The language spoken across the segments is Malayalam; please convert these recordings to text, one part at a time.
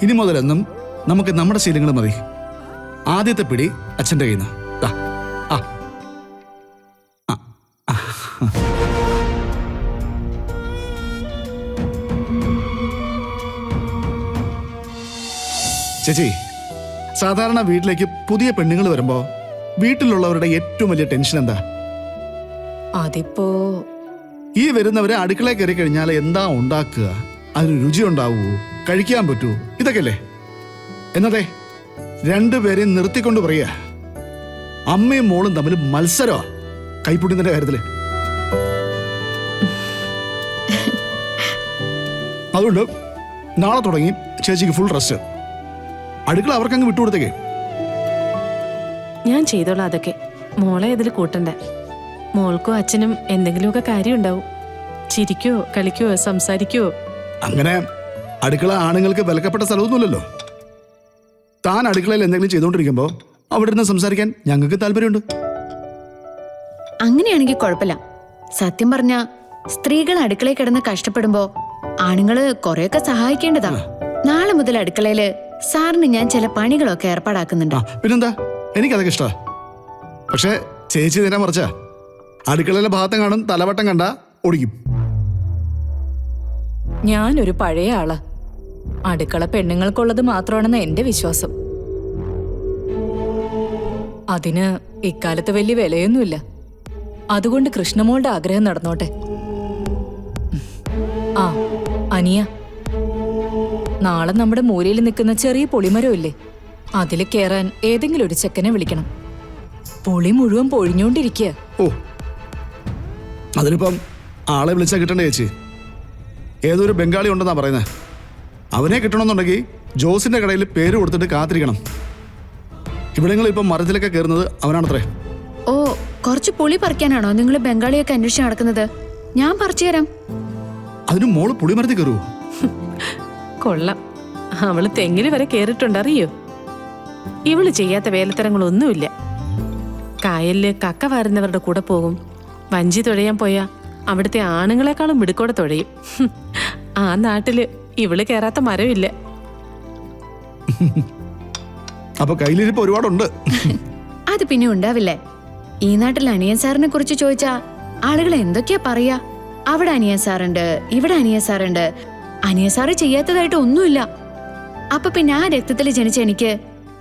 ഇനി മുതലെന്നും നമുക്ക് നമ്മുടെ ശീലങ്ങൾ മതി. ആദ്യത്തെ പിടി അച്ഛൻ്റെ കയ്യിൽ നിന്ന്. ചേച്ചി, സാധാരണ വീട്ടിലേക്ക് പുതിയ പെണ്ണുങ്ങൾ വരുമ്പോ വീട്ടിലുള്ളവരുടെ ഏറ്റവും വലിയ ടെൻഷൻ എന്താ? അതിപ്പോ ഈ വരുന്നവരെ അടുക്കളയിൽ കയറി കഴിഞ്ഞാൽ എന്താ ഉണ്ടാക്കുക, അതിന് രുചി ഉണ്ടാവൂ, കഴിക്കാൻ പറ്റൂ, ഇതൊക്കെയല്ലേ. എന്നതേ രണ്ടുപേരെയും നിർത്തിക്കൊണ്ട് പറയാ, അമ്മയും മോളും തമ്മിൽ മത്സരമാ കൈപ്പുണ്യത്തിന്റെ കാര്യത്തില്. അതുകൊണ്ട് നാളെ തുടങ്ങി ചേച്ചിക്ക് ഫുൾ റെസ്റ്റ്. അടുക്കള അവർക്കങ്ങ് വിട്ടുകൊടുത്തേക്കേ. ഞാൻ ചെയ്തോളാം അതൊക്കെ. മോളെ ഇതിൽ കൂട്ടണ്ട. മോൾക്കോ അച്ഛനും എന്തെങ്കിലുമൊക്കെ കാര്യം ഉണ്ടാവും. ചിരിക്കോ കളിക്കോ സംസാരിക്കോ. അങ്ങനെ അടുക്കള ആണുങ്ങൾക്ക് വിലക്കപ്പെട്ട സ്ഥലമൊന്നുമില്ലല്ലോ. താൻ അടുക്കളയിൽ എന്തെങ്കിലും ചെയ്തുകൊണ്ടിരിക്കുമ്പോ അവിടെ ഇരുന്ന് സംസാരിക്കാൻ ഞങ്ങൾക്ക് താല്പര്യമുണ്ട്. അങ്ങനെയാണെങ്കിൽ കുഴപ്പമില്ല. സത്യം പറഞ്ഞ സ്ത്രീകൾ അടുക്കളയിൽ കിടന്ന് കഷ്ടപ്പെടുമ്പോ ആണുങ്ങള് കൊറേയൊക്കെ സഹായിക്കേണ്ടതാ. നാളെ മുതൽ അടുക്കളയില് സാറിന് ഞാൻ ചില പണികളൊക്കെ ഏർപ്പാടാക്കുന്നുണ്ട്. പിന്നെന്താ, എനിക്കതൊക്കെ ഇഷ്ടാ. പക്ഷെ ചേച്ചി നേരെ മറിച്ച അടുക്കളയിലെ ഭാഗത്തും കാണും തലവട്ടം കണ്ട ഓടിക്കും. ഞാനൊരു പഴയ ആളാ. അടുക്കള പെണ്ണുങ്ങൾക്കുള്ളത് മാത്രമാണെന്ന് എന്റെ വിശ്വാസം. അതിന് ഇക്കാലത്ത് വലിയ വിലയൊന്നുമില്ല. അതുകൊണ്ട് കൃഷ്ണമോളുടെ ആഗ്രഹം നടന്നോട്ടെ. ആ അനിയ, നാളെ നമ്മുടെ മൂലയിൽ നിൽക്കുന്ന ചെറിയ പൊളിമരം ഇല്ലേ, അതിൽ കയറാൻ ഏതെങ്കിലും ഒരു ചെക്കനെ വിളിക്കണം. പൊളി മുഴുവൻ പൊഴിഞ്ഞോണ്ടിരിക്കുക. ഓ, അതിനിപ്പം ആളെ വിളിച്ചാൽ കിട്ടണ്ടേ ചേച്ചി? ഏതൊരു ബംഗാളി ഉണ്ടെന്നാ പറയുന്നത്. അവനെ കിട്ടണമെന്നുണ്ടെങ്കിൽ ജോസിന്റെ കടയിൽ പേര് കൊടുത്തിട്ട് കാത്തിരിക്കണം. ഇവിടങ്ങളിപ്പം മരത്തിലൊക്കെ കയറുന്നത് അവനാണത്രേ. ഓ, കുറച്ച് പുളി പറിക്കാനാണോ നിങ്ങൾ ബംഗാളിയൊക്കെ അന്വേഷിച്ച് നടക്കുന്നത്? ഞാൻ പറിച്ചു തരാം. അതിന് മോള് പുളിമരത്തിൽ കയറുവോ? കൊള്ളാം. അവള് തെങ്ങില് വരെ കേറിട്ടുണ്ടറിയോ? ഇവള് ചെയ്യാത്ത വേലത്തരങ്ങളൊന്നുമില്ല. കായലില് കക്ക വാരുന്നവരുടെ കൂടെ പോകും. വഞ്ചി തുഴയാൻ പോയാ അവിടുത്തെ ആണുങ്ങളെക്കാളും മിടുക്കോടെ തുഴയും. ആ നാട്ടില് ഇവള് കേറാത്ത മരമില്ല. അപ്പൊ കയ്യിലിരിപ്പ് ഒരുപാടുണ്ട്. അത് പിന്നെ ഉണ്ടാവില്ലേ? ഈ നാട്ടിൽ അനിയൻ സാറിനെ കുറിച്ച് ചോദിച്ചാ ആളുകൾ എന്തൊക്കെയാ പറയാ? അവിടെ അനിയൻ സാറുണ്ട്, ഇവിടെ അനിയൻ സാറുണ്ട്. അനിയൻ സാറ് ചെയ്യാത്തതായിട്ട് ഒന്നുമില്ല. അപ്പൊ പിന്നെ ആ രക്തത്തിൽ ജനിച്ച എനിക്ക്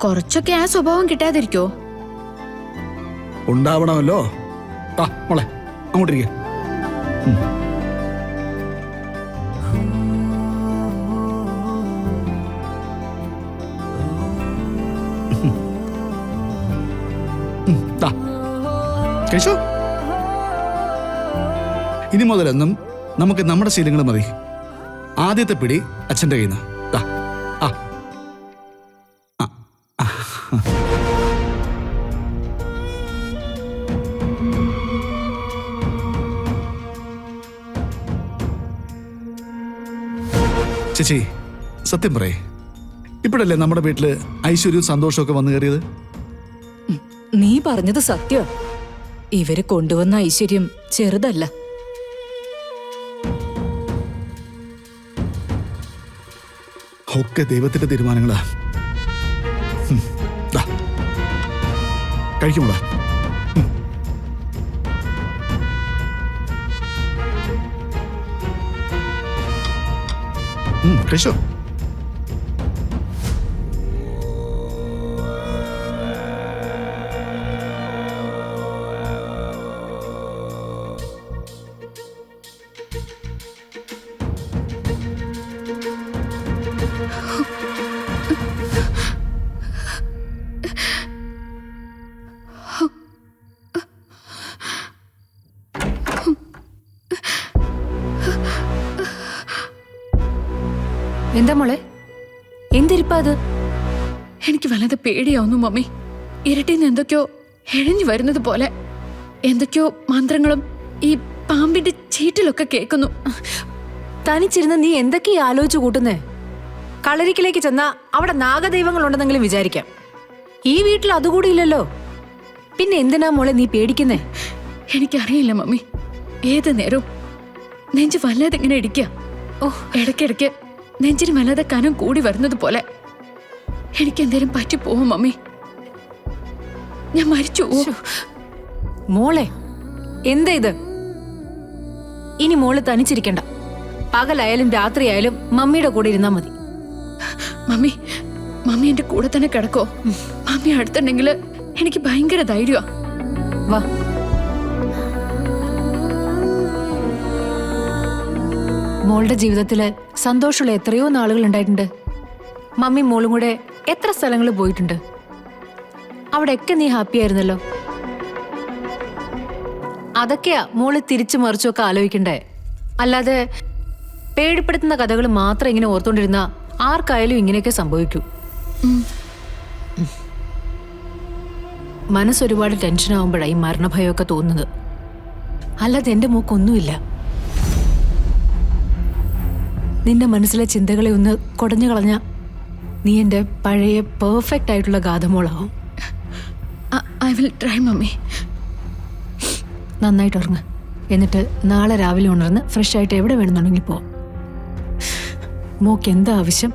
കുറച്ചൊക്കെ ആ സ്വഭാവം കിട്ടാതിരിക്കോ? ഉണ്ടാവണമല്ലോ. മോളെ അങ്ങോട്ടിരിക്ക. കഴിച്ചോ? ഇനി മുതലെന്നും നമുക്ക് നമ്മുടെ ശീലങ്ങൾ മതി. ആദ്യത്തെ പിടി അച്ഛൻ്റെ കയ്യിൽ നിന്ന്. ചേച്ചി, സത്യം പറയേ, ഇപ്പോഴല്ലേ നമ്മുടെ വീട്ടില് ഐശ്വര്യവും സന്തോഷമൊക്കെ വന്നു കയറിയത്? നീ പറഞ്ഞത് സത്യ. ഇവര് കൊണ്ടുവന്ന ഐശ്വര്യം ചെറുതല്ല. ഒക്കെ ദൈവത്തിന്റെ തീരുമാനങ്ങളാ. കഴിക്കുമ്പോളാ കഴിച്ചോ? എന്താ മോളെ, എന്തിരിപ്പാ അത്? എനിക്ക് വല്ലാതെ പേടിയാവുന്നു മമ്മി. ഇരട്ടിന്ന് എന്തൊക്കെയോ എഴഞ്ഞു വരുന്നത് പോലെ. എന്തൊക്കെയോ മന്ത്രങ്ങളും ഈ പാമ്പിന്റെ ചീറ്റിലൊക്കെ കേൾക്കുന്നു. തനിച്ചിരുന്ന് നീ എന്തൊക്കെയാ ആലോചിച്ചു കൂട്ടുന്നേ? കളരിക്കിലേക്ക് ചെന്നാ അവിടെ നാഗദൈവങ്ങളുണ്ടെന്നെങ്കിലും വിചാരിക്കാം. ഈ വീട്ടിൽ അതുകൂടി ഇല്ലല്ലോ. പിന്നെ എന്തിനാ മോളെ നീ പേടിക്കുന്നേ? എനിക്കറിയില്ല മമ്മി. ഏത് നേരവും നെഞ്ച് വല്ലാതെ ഇങ്ങനെ ഇടിക്കുക. ഓ, ഇടയ്ക്കിടയ്ക്ക് നെഞ്ചിന് വല്ലാതെ കനം കൂടി വരുന്നത് പോലെ. എനിക്ക് എന്തേലും പറ്റിപ്പോവും മമ്മി. ഞാൻ മരിച്ചു പോവും. മോളെ എന്താ ഇത്? ഇനി മോള് തനിച്ചിരിക്കണ്ട. പകലായാലും രാത്രിയായാലും മമ്മിയുടെ കൂടെ ഇരുന്നാ മതി. മമ്മി മമ്മി എന്റെ കൂടെ തന്നെ കിടക്കോ? മമ്മി അടുത്തുണ്ടെങ്കിൽ എനിക്ക് ഭയങ്കര ധൈര്യമാ. വാ. മോളുടെ ജീവിതത്തില് സന്തോഷമുള്ള എത്രയോ നാളുകൾ ഉണ്ടായിട്ടുണ്ട്. മമ്മി മോളും കൂടെ എത്ര സ്ഥലങ്ങളിൽ പോയിട്ടുണ്ട്. അവിടെയൊക്കെ നീ ഹാപ്പി ആയിരുന്നല്ലോ. അതൊക്കെയാ മോള് തിരിച്ചു മറിച്ചൊക്കെ ആലോചിക്കണ്ടേ. അല്ലാതെ പേടിപ്പെടുത്തുന്ന കഥകൾ മാത്രം ഇങ്ങനെ ഓർത്തോണ്ടിരുന്ന ആർക്കായാലും ഇങ്ങനെയൊക്കെ സംഭവിക്കൂ. മനസ്സൊരുപാട് ടെൻഷനാവുമ്പോഴാണ് ഈ മരണഭയമൊക്കെ തോന്നുന്നത്. അല്ലാതെ എന്റെ മോക്കൊന്നുമില്ല. നിന്റെ മനസ്സിലെ ചിന്തകളെ ഒന്ന് കുടഞ്ഞു കളഞ്ഞ നീ എന്റെ പഴയ പെർഫെക്റ്റ് ആയിട്ടുള്ള ഗാഥമോളാവും. I will try mummy. നന്നായിട്ട് ഉറങ്ങ്. എന്നിട്ട് നാളെ രാവിലെ ഉണർന്ന് ഫ്രഷ് ആയിട്ട് എവിടെ വേണമെന്നുണ്ടെങ്കിൽ പോ. മോക്ക് എന്താ ആവശ്യം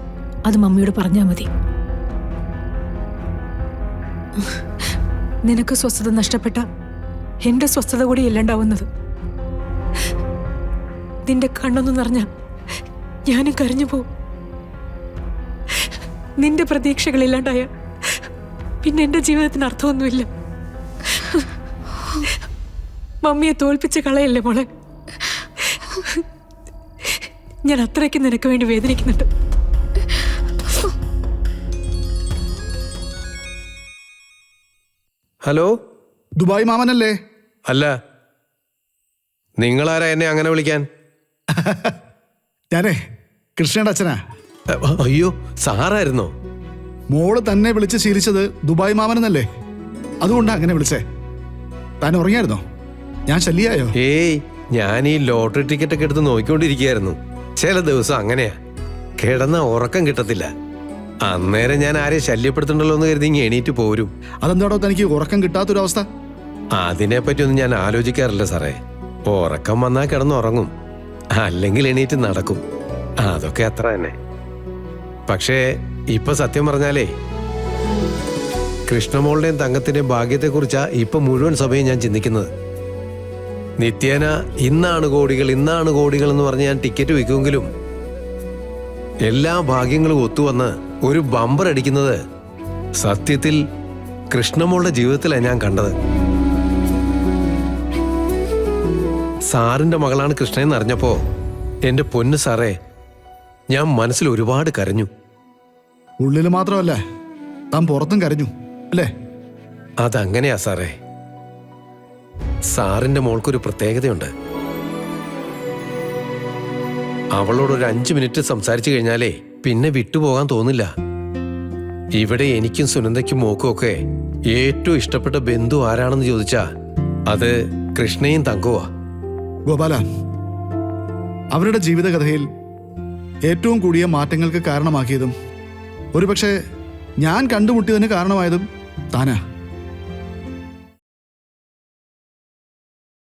അത് മമ്മിയോട് പറഞ്ഞാൽ മതി. നിനക്ക് സ്വസ്ഥത നഷ്ടപ്പെട്ട എന്റെ സ്വസ്ഥത കൂടി ഇല്ലണ്ടാവുന്നത്. നിന്റെ കണ്ണൊന്നു നിറഞ്ഞ ഞാനും കരഞ്ഞു പോവും. നിന്റെ പ്രതീക്ഷകൾ ഇല്ലാണ്ടായ പിന്നെ എന്റെ ജീവിതത്തിന് അർത്ഥമൊന്നുമില്ല. മമ്മിയെ തോൽപ്പിച്ച് കളയല്ലേ മോളെ. ഞാൻ അത്രയ്ക്ക് നിനക്ക് വേണ്ടി വേദനിക്കുന്നുണ്ട്. Hello, Dubai മാമനല്ലേ? അല്ല, നിങ്ങളാരാ എന്നെ അങ്ങനെ വിളിക്കാൻ? ഞാനേ കൃഷ്ണയുടെ അച്ഛനാ. അയ്യോ, സാറായിരുന്നോ? മോള് തന്നെ വിളിച്ച് ശീലിച്ചത് ദുബായ് മാമനെന്നല്ലേ, അതുകൊണ്ടാ അങ്ങനെ വിളിച്ചേ. താൻ ഉറങ്ങിയായിരുന്നോ? ഞാൻ ശല്യായോ? ഏയ്, ഞാൻ ഈ ലോട്ടറി ടിക്കറ്റ് ഒക്കെ എടുത്ത് നോക്കിക്കൊണ്ടിരിക്കുകയായിരുന്നു. ചില ദിവസം അങ്ങനെയാ, കിടന്ന ഉറക്കം കിട്ടത്തില്ല. അന്നേരം ഞാൻ ആരെയും ശല്യപ്പെടുത്തണ്ടല്ലോ എന്ന് കരുതി ഇങ്ങ് എണീറ്റ് പോരും. അതെന്താടോ തനിക്ക് ഉറക്കം കിട്ടാത്തൊരവസ്ഥ? അതിനെപ്പറ്റി ഒന്നും ഞാൻ ആലോചിക്കാറില്ല സാറേ. ഉറക്കം വന്നാൽ കിടന്നുറങ്ങും, അല്ലെങ്കിൽ എണീറ്റ് നടക്കും. അതൊക്കെ അത്ര തന്നെ. പക്ഷേ ഇപ്പൊ സത്യം പറഞ്ഞാലേ, കൃഷ്ണമോളുടെയും തങ്കത്തിന്റെയും ഭാഗ്യത്തെക്കുറിച്ചാ ഇപ്പൊ മുഴുവൻ സഭയും ഞാൻ ചിന്തിക്കുന്നത്. നിത്യേന ഇന്നാണ് കോടികൾ എന്ന് പറഞ്ഞ് ഞാൻ ടിക്കറ്റ് വിൽക്കുമെങ്കിലും എല്ലാ ഭാഗ്യങ്ങളും ഒത്തുവന്ന് ഒരു ബമ്പർ അടിക്കുന്നത് സത്യത്തിൽ കൃഷ്ണമോളുടെ ജീവിതത്തിലാണ് ഞാൻ കണ്ടത്. സാറിന്റെ മകളാണ് കൃഷ്ണയെന്ന് അറിഞ്ഞപ്പോ എന്റെ പൊന്നു സാറേ, ഞാൻ മനസ്സിൽ ഒരുപാട് കരഞ്ഞു. ഉള്ളിൽ മാത്രമല്ല, താൻ പുറത്തും കരഞ്ഞു അല്ലേ? അതങ്ങനെയാ സാറേ. സാറിന്റെ മോൾക്കൊരു പ്രത്യേകതയുണ്ട്. അവളോട് ഒരു 5 മിനിറ്റ് സംസാരിച്ചു കഴിഞ്ഞാലേ പിന്നെ വിട്ടുപോകാൻ തോന്നില്ല. ഇവിടെ എനിക്കും സുനന്ദയ്ക്കും മോക്കും ഒക്കെ ഏറ്റവും ഇഷ്ടപ്പെട്ട ബന്ധു ആരാണെന്ന് ചോദിച്ചാ അത് കൃഷ്ണയും തങ്കവുമാ. ഗോപാല, അവരുടെ ജീവിതകഥയിൽ ഏറ്റവും കൂടിയ മാറ്റങ്ങൾക്ക് കാരണമാക്കിയതും ഒരുപക്ഷെ ഞാൻ കണ്ടുമുട്ടിയതിന് കാരണമായതും താനാ.